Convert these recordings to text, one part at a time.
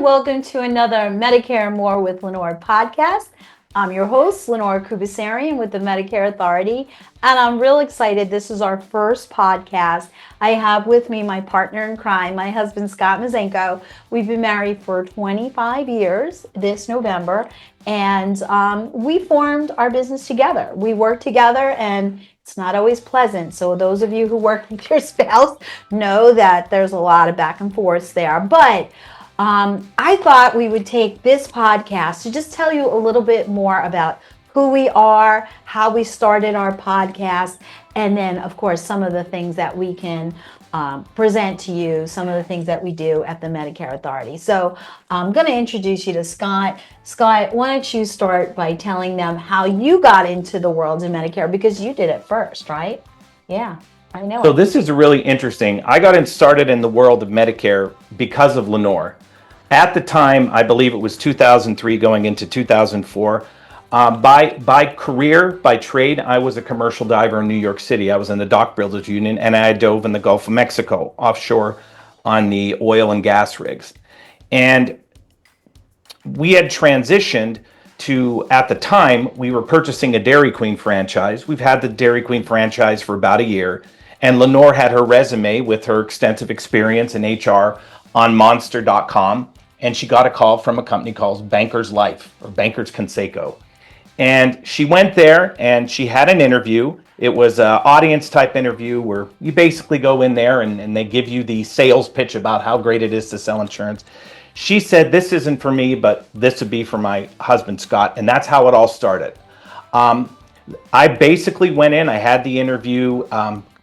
welcome to another Medicare and More with Lenore podcast. I'm your host, Lenore Khoubesserian with the Medicare Authority, and I'm real excited. This is our first podcast. I have with me my partner in crime, my husband, Scott Mizenko. We've been married for 25 years this November, and we formed our business together. We work together, and it's not always pleasant. So those of you who work with your spouse know that there's a lot of back and forth there. But I thought we would take this podcast to just tell you a little bit more about who we are, how we started our podcast, and then, of course, some of the things that we can present to you, some of the things that we do at the Medicare Authority. So I'm going to introduce you to Scott. Scott, why don't you start by telling them how you got into the world of Medicare, because you did it first, right? Yeah, I know. So this is really interesting. I got started in the world of Medicare because of Lenore. At the time, I believe it was 2003 going into 2004. By career, by trade, I was a commercial diver in New York City. I was in the Dock Builders Union, and I dove in the Gulf of Mexico, offshore on the oil and gas rigs. And we had transitioned to, at the time, we were purchasing a Dairy Queen franchise. We've had the Dairy Queen franchise for about a year, and Lenore had her resume with her extensive experience in HR on monster.com, and she got a call from a company called Bankers Life, or Bankers Conseco. And she went there and she had an interview. It was an audience type interview where you basically go in there and they give you the sales pitch about how great it is to sell insurance. She said, "This isn't for me, but this would be for my husband, Scott." And that's how it all started. I basically went in, I had the interview.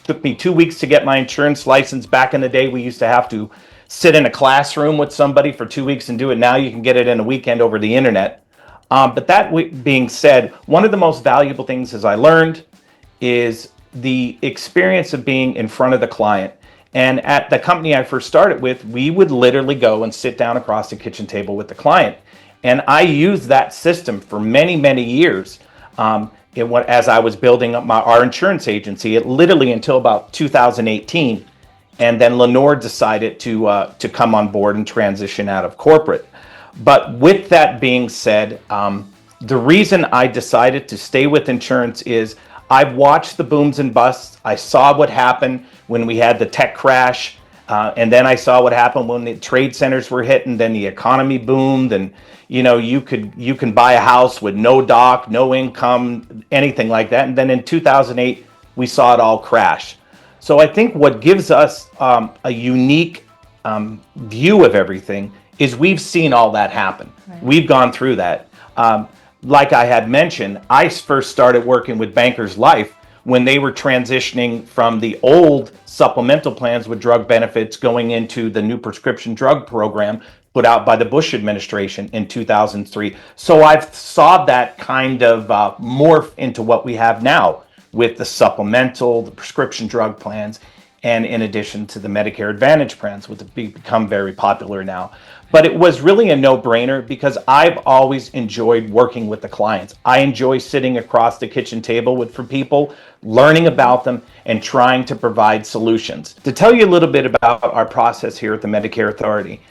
Took me 2 weeks to get my insurance license. Back in the day, we used to have to sit in a classroom with somebody for 2 weeks and do it. Now you can get it in a weekend over the internet. But that being said, one of the most valuable things as I learned is the experience of being in front of the client. And at the company I first started with, we would literally go and sit down across the kitchen table with the client. And I used that system for many, many years. As I was building up our insurance agency, it literally until about 2018. And then Lenore decided to come on board and transition out of corporate. But with that being said, the reason I decided to stay with insurance is I've watched the booms and busts. I saw what happened when we had the tech crash. And then I saw what happened when the trade centers were hit and then the economy boomed. And, you know, you can buy a house with no doc, no income, anything like that. And then in 2008, we saw it all crash. So I think what gives us a unique view of everything is we've seen all that happen. Right. We've gone through that. Like I had mentioned, I first started working with Bankers Life when they were transitioning from the old supplemental plans with drug benefits going into the new prescription drug program put out by the Bush administration in 2003. So I've saw that kind of morph into what we have now with the supplemental, the prescription drug plans, and in addition to the Medicare Advantage plans, which have become very popular now. But it was really a no-brainer because I've always enjoyed working with the clients. I enjoy sitting across the kitchen table for people, learning about them, and trying to provide solutions. To tell you a little bit about our process here at the Medicare Authority,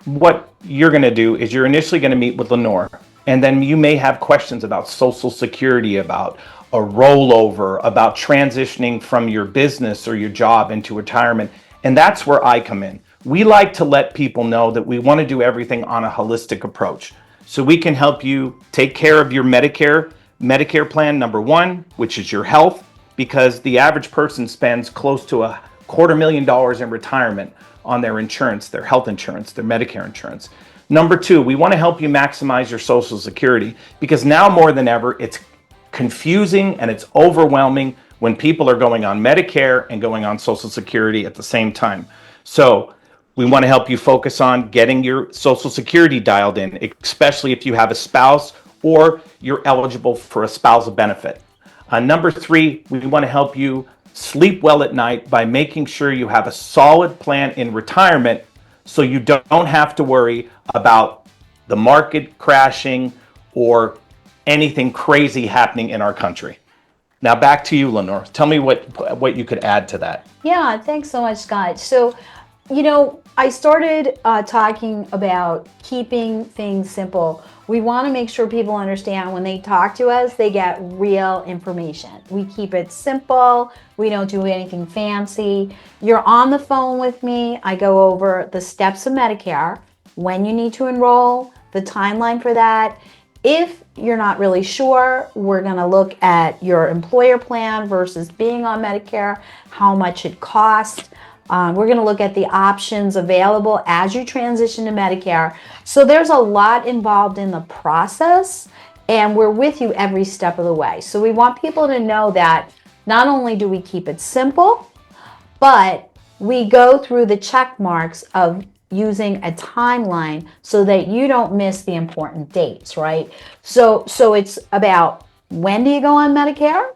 what you're going to do is you're initially going to meet with Lenore, and then you may have questions about Social Security, about a rollover, about transitioning from your business or your job into retirement. And that's where I come in. We like to let people know that we want to do everything on a holistic approach. So we can help you take care of your Medicare plan, number one, which is your health, because the average person spends close to $250,000 in retirement on their insurance, their health insurance, their Medicare insurance. Number two, we want to help you maximize your Social Security, because now more than ever, it's confusing and it's overwhelming when people are going on Medicare and going on Social Security at the same time. So we want to help you focus on getting your Social Security dialed in, especially if you have a spouse or you're eligible for a spousal benefit. Number three, we want to help you sleep well at night by making sure you have a solid plan in retirement so you don't have to worry about the market crashing or anything crazy happening in our country. Now back to you, Lenore. Tell me what you could add to that. Yeah, thanks so much, Scott. So, you know, I started talking about keeping things simple. We want to make sure people understand when they talk to us, they get real information. We keep it simple. We don't do anything fancy. You're on the phone with me. I go over the steps of Medicare, when you need to enroll, the timeline for that. If you're not really sure, we're going to look at your employer plan versus being on Medicare, how much it costs. We're going to look at the options available as you transition to Medicare. So there's a lot involved in the process, and we're with you every step of the way. So we want people to know that not only do we keep it simple, but we go through the check marks of using a timeline so that you don't miss the important dates, right? So it's about, when do you go on Medicare?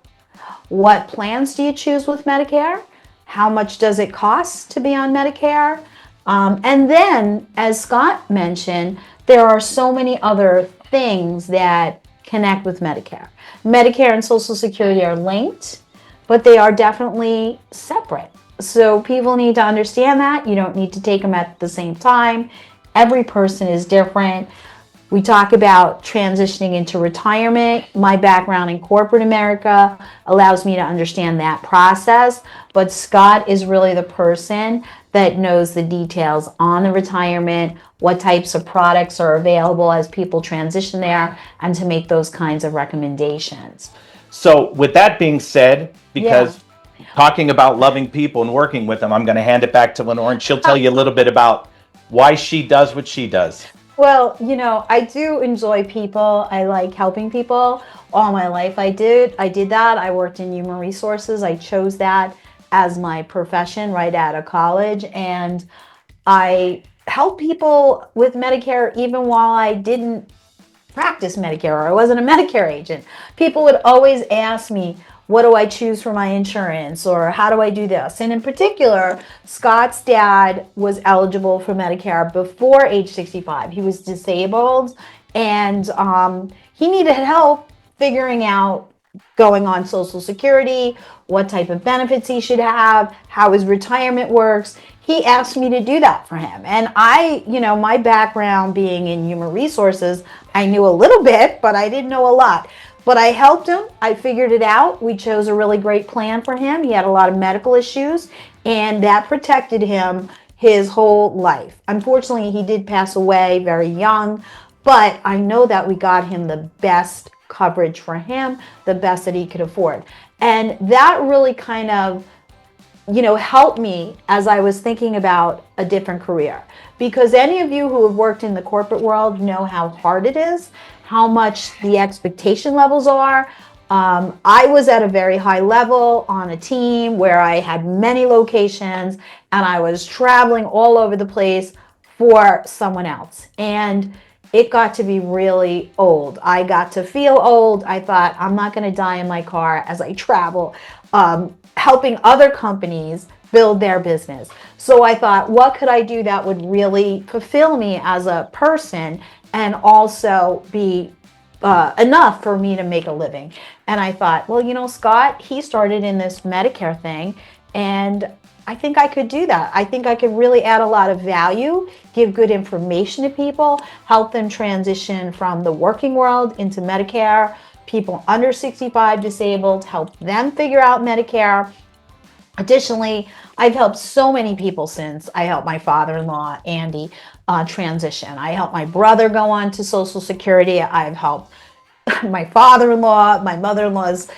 What plans do you choose with Medicare? How much does it cost to be on Medicare? And then, as Scott mentioned, there are so many other things that connect with Medicare. Medicare and Social Security are linked, but they are definitely separate. So people need to understand that. You don't need to take them at the same time. Every person is different. We talk about transitioning into retirement. My background in corporate America allows me to understand that process, but Scott is really the person that knows the details on the retirement, what types of products are available as people transition there, and to make those kinds of recommendations. So with that being said, because talking about loving people and working with them, I'm going to hand it back to Lenore, and she'll tell you a little bit about why she does what she does. Well, I do enjoy people. I like helping people. All my life I did that. I worked in human resources. I chose that as my profession right out of college. And I help people with Medicare even while I didn't practice Medicare or I wasn't a Medicare agent. People would always ask me, what do I choose for my insurance, or how do I do this? And in particular, Scott's dad was eligible for Medicare before age 65. He was disabled, and he needed help figuring out going on Social Security, what type of benefits he should have, how his retirement works. He asked me to do that for him. And I, my background being in human resources, I knew a little bit, but I didn't know a lot. But I helped him. I figured it out. We chose a really great plan for him. He had a lot of medical issues, and that protected him his whole life. Unfortunately, he did pass away very young, but I know that we got him the best coverage for him, the best that he could afford. And that really kind of, helped me as I was thinking about a different career. Because any of you who have worked in the corporate world know how hard it is, how much the expectation levels are. I was at a very high level on a team where I had many locations, and I was traveling all over the place for someone else. And it got to be really old. I got to feel old. I thought, I'm not going to die in my car as I travel, helping other companies build their business. So I thought, what could I do that would really fulfill me as a person and also be enough for me to make a living? And I thought, well, Scott, he started in this Medicare thing, and I think I could do that. I think I could really add a lot of value, give good information to people, help them transition from the working world into Medicare, people under 65 disabled, help them figure out Medicare. Additionally, I've helped so many people since. I helped my father-in-law, Andy, transition. I helped my brother go on to Social Security. I've helped my father-in-law, my mother-in-law's,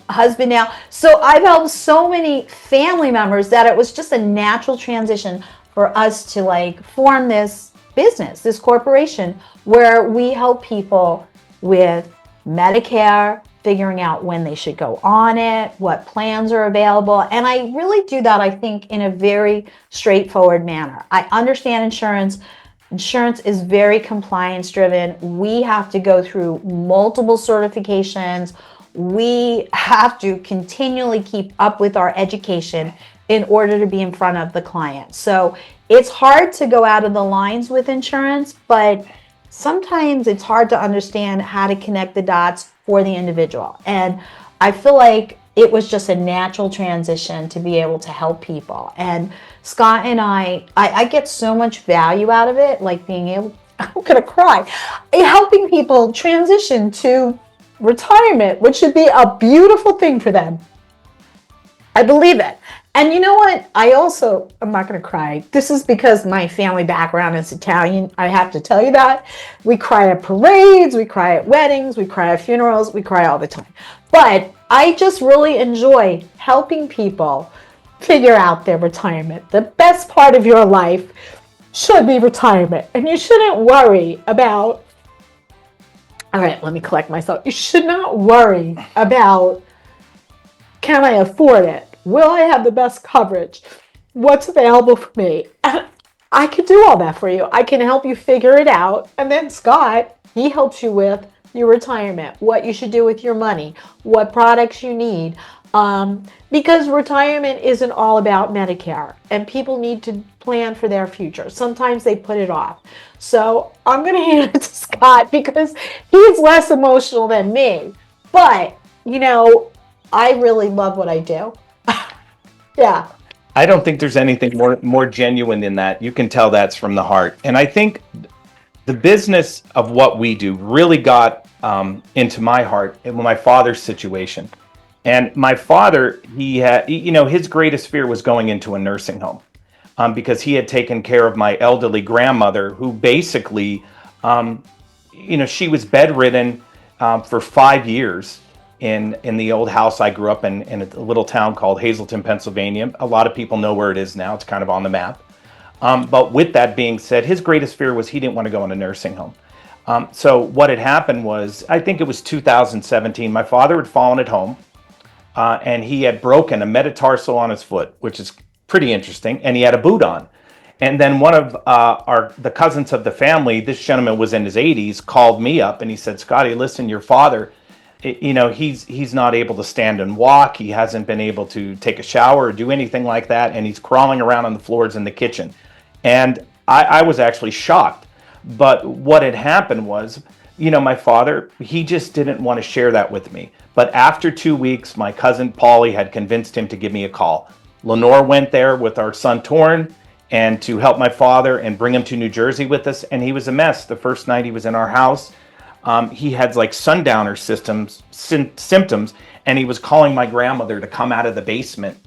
husband now. So I've helped so many family members that it was just a natural transition for us to form this business, this corporation, where we help people with Medicare, figuring out when they should go on it, what plans are available. And I really do that, I think, in a very straightforward manner. I understand insurance. Insurance is very compliance driven. We have to go through multiple certifications. We have to continually keep up with our education in order to be in front of the client. So it's hard to go out of the lines with insurance, but sometimes it's hard to understand how to connect the dots for the individual. And I feel like it was just a natural transition to be able to help people. And Scott and I get so much value out of it, like being able, I'm gonna cry, helping people transition to retirement, which should be a beautiful thing for them. I believe it. And you know what? I'm not going to cry. This is because my family background is Italian. I have to tell you that. We cry at parades, we cry at weddings, we cry at funerals, we cry all the time. But I just really enjoy helping people figure out their retirement. The best part of your life should be retirement. And you shouldn't worry about, all right, let me collect myself. You should not worry about, can I afford it? Will I have the best coverage? What's available for me? And I can do all that for you. I can help you figure it out. And then Scott, he helps you with your retirement, what you should do with your money, what products you need. Because retirement isn't all about Medicare, and people need to plan for their future. Sometimes they put it off. So I'm going to hand it to Scott because he's less emotional than me. But, I really love what I do. Yeah. I don't think there's anything more genuine than that. You can tell that's from the heart. And I think the business of what we do really got into my heart in my father's situation. And my father, he had, his greatest fear was going into a nursing home because he had taken care of my elderly grandmother, who basically, she was bedridden for 5 years. In the old house I grew up in a little town called Hazleton, Pennsylvania. A lot of people know where it is now. It's kind of on the map. But with that being said, his greatest fear was he didn't want to go in a nursing home. So what had happened was, I think it was 2017, my father had fallen at home and he had broken a metatarsal on his foot, which is pretty interesting, and he had a boot on. And then one of the cousins of the family, this gentleman was in his 80s, called me up and he said, Scotty, listen, your father, he's not able to stand and walk. He hasn't been able to take a shower or do anything like that. And he's crawling around on the floors in the kitchen. And I was actually shocked. But what had happened was, my father, he just didn't want to share that with me. But after 2 weeks, my cousin Paulie had convinced him to give me a call. Lenore went there with our son Torrin and to help my father and bring him to New Jersey with us. And he was a mess. The first night he was in our house, he had like sundowner symptoms, and he was calling my grandmother to come out of the basement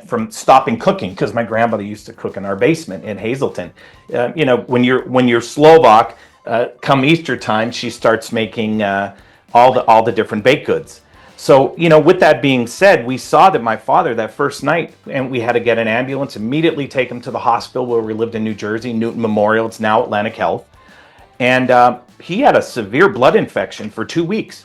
from stopping cooking, because my grandmother used to cook in our basement in Hazleton. When you're Slovak, come Easter time, she starts making all the different baked goods. So, with that being said, we saw that my father that first night, and we had to get an ambulance, immediately take him to the hospital where we lived in New Jersey, Newton Memorial. It's now Atlantic Health. And he had a severe blood infection for 2 weeks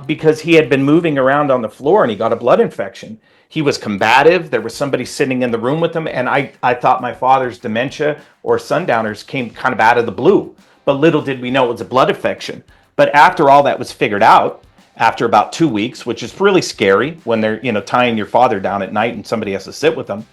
because he had been moving around on the floor and he got a blood infection. He was combative. There was somebody sitting in the room with him. And I thought my father's dementia or sundowners came kind of out of the blue. But little did we know it was a blood infection. But after all that was figured out, after about 2 weeks, which is really scary when they're, tying your father down at night and somebody has to sit with them,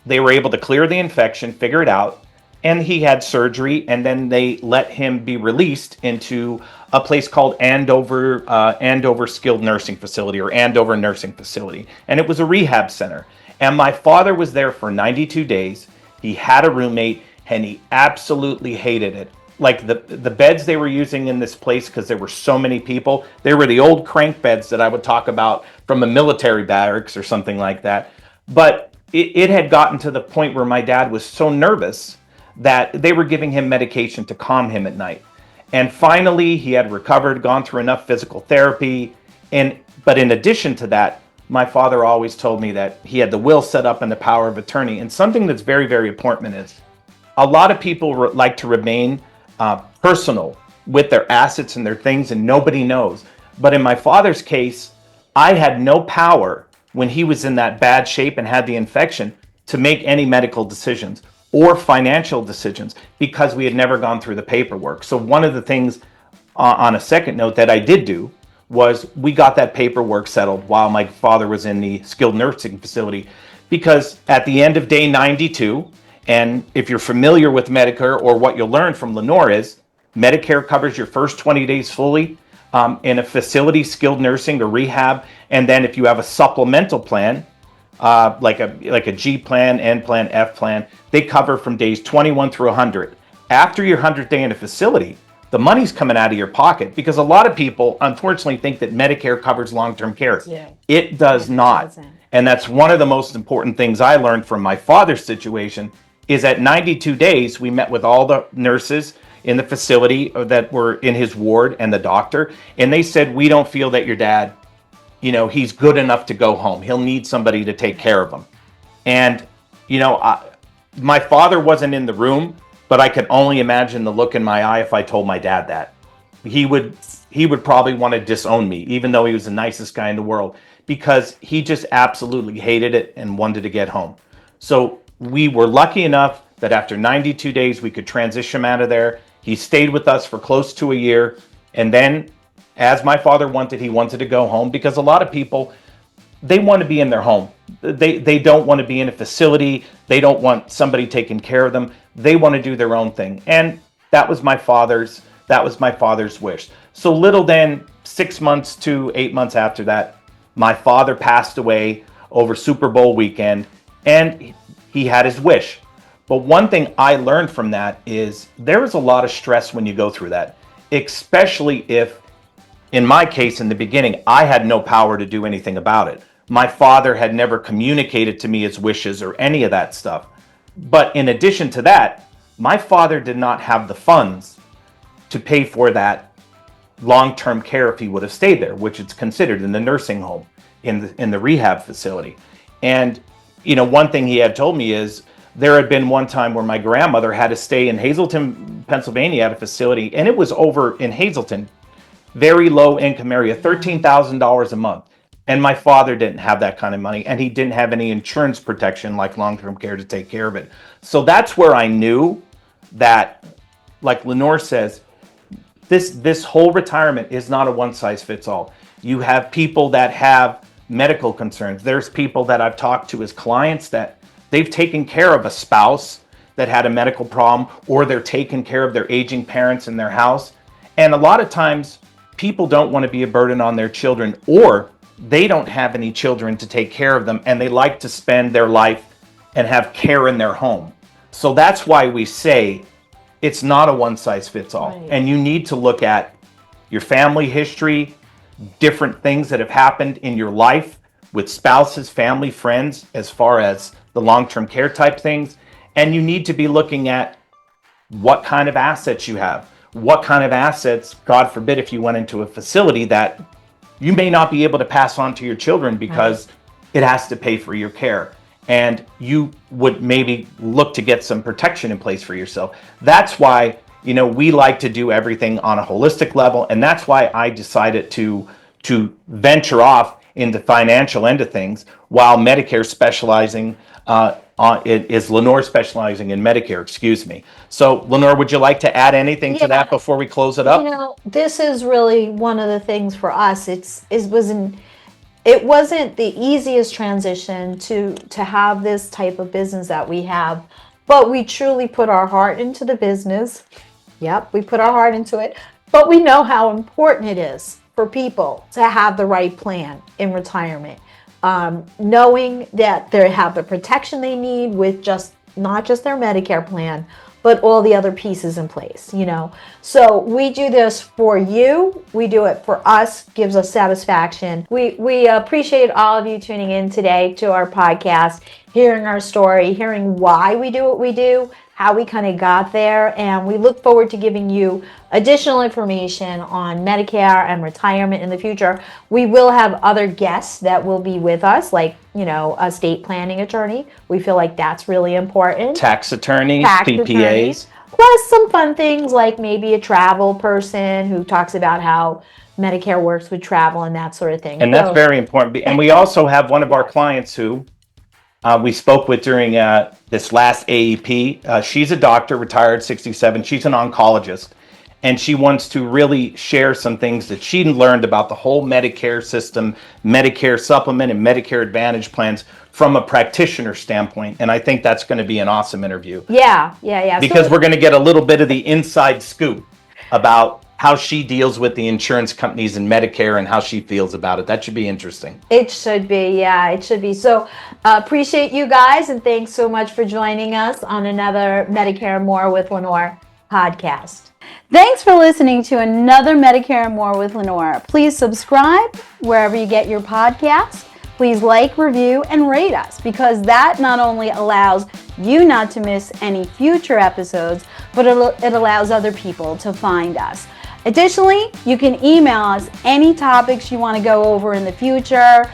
they were able to clear the infection, figure it out. And he had surgery, and then they let him be released into a place called Andover Skilled Nursing Facility, or Andover Nursing Facility. And it was a rehab center. And my father was there for 92 days. He had a roommate, and he absolutely hated it. Like the beds they were using in this place, because there were so many people, they were the old crank beds that I would talk about from a military barracks or something like that. But it had gotten to the point where my dad was so nervous that they were giving him medication to calm him at night. And finally, he had recovered, gone through enough physical therapy. But in addition to that, my father always told me that he had the will set up and the power of attorney. And something that's very, very important is a lot of people like to remain personal with their assets and their things, and nobody knows. But in my father's case, I had no power when he was in that bad shape and had the infection to make any medical decisions or financial decisions, because we had never gone through the paperwork. So one of the things on a second note that I did do was we got that paperwork settled while my father was in the skilled nursing facility, because at the end of day 92, and if you're familiar with Medicare, or what you'll learn from Lenore is, Medicare covers your first 20 days fully, in a facility, skilled nursing or rehab. And then if you have a supplemental plan, like a G plan, N plan, F plan, they cover from days 21 through 100. After your 100th day in a facility, the money's coming out of your pocket, because a lot of people unfortunately think that Medicare covers long-term care. Yeah. It does not. And that's one of the most important things I learned from my father's situation, is at 92 days, we met with all the nurses in the facility that were in his ward and the doctor, and they said, we don't feel that your dad, he's good enough to go home. He'll need somebody to take care of him. And, my father wasn't in the room, but I could only imagine the look in my eye if I told my dad that. He would probably want to disown me, even though he was the nicest guy in the world, because he just absolutely hated it and wanted to get home. So we were lucky enough that after 92 days, we could transition him out of there. He stayed with us for close to a year. And then, as my father wanted, he wanted to go home, because a lot of people, they want to be in their home. They don't want to be in a facility. They don't want somebody taking care of them. They want to do their own thing. And that was my father's wish. So little then 6 months to 8 months after that, my father passed away over Super Bowl weekend, and he had his wish. But one thing I learned from that is there is a lot of stress when you go through that, especially if, in my case, in the beginning, I had no power to do anything about it. My father had never communicated to me his wishes or any of that stuff. But in addition to that, my father did not have the funds to pay for that long-term care if he would have stayed there, which is considered in the nursing home, in the rehab facility. And, one thing he had told me is, there had been one time where my grandmother had to stay in Hazleton, Pennsylvania at a facility, and it was over in Hazleton, very low income area, $13,000 a month. And my father didn't have that kind of money, and he didn't have any insurance protection like long-term care to take care of it. So that's where I knew that, like Lenore says, this whole retirement is not a one-size-fits-all. You have people that have medical concerns. There's people that I've talked to as clients that they've taken care of a spouse that had a medical problem, or they're taking care of their aging parents in their house. And a lot of times, people don't want to be a burden on their children, or they don't have any children to take care of them, and they like to spend their life and have care in their home. So that's why we say it's not a one-size-fits-all. Right. And you need to look at your family history, different things that have happened in your life with spouses, family, friends, as far as the long-term care type things. And you need to be looking at what kind of assets you have. What kind of assets, God forbid, if you went into a facility that you may not be able to pass on to your children because it has to pay for your care. And you would maybe look to get some protection in place for yourself. That's why, we like to do everything on a holistic level. And that's why I decided to venture off in the financial end of things, while Medicare specializing is Lenore specializing in Medicare, excuse me. So Lenore, would you like to add anything to that before we close it up? This is really one of the things for us. It wasn't the easiest transition to have this type of business that we have, but we truly put our heart into the business. Yep, we put our heart into it, but we know how important it is for people to have the right plan in retirement. Knowing that they have the protection they need with not just their Medicare plan, but all the other pieces in place, So we do this for you. We do it for us, gives us satisfaction. We appreciate all of you tuning in today to our podcast, hearing our story, hearing why we do what we do, how we kind of got there. And we look forward to giving you additional information on Medicare and retirement in the future. We will have other guests that will be with us, like, a estate planning attorney. We feel like that's really important. Tax attorneys, CPAs. Plus some fun things like maybe a travel person who talks about how Medicare works with travel and that sort of thing. And that's very important. And we also have one of our clients who we spoke with during this last AEP. She's a doctor, retired, 67. She's an oncologist. And she wants to really share some things that she learned about the whole Medicare system, Medicare supplement, and Medicare Advantage plans from a practitioner standpoint. And I think that's going to be an awesome interview. Yeah. Because we're going to get a little bit of the inside scoop about how she deals with the insurance companies and Medicare and how she feels about it. That should be interesting. It should be, yeah, it should be. So appreciate you guys, and thanks so much for joining us on another Medicare More with Lenore podcast. Thanks for listening to another Medicare More with Lenore. Please subscribe wherever you get your podcasts. Please like, review, and rate us, because that not only allows you not to miss any future episodes, but it allows other people to find us. Additionally, you can email us any topics you want to go over in the future,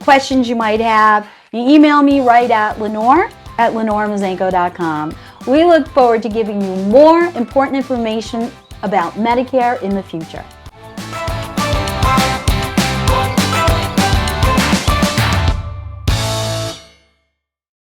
questions you might have. You email me right at Lenore@LenoreMizenko.com. We look forward to giving you more important information about Medicare in the future.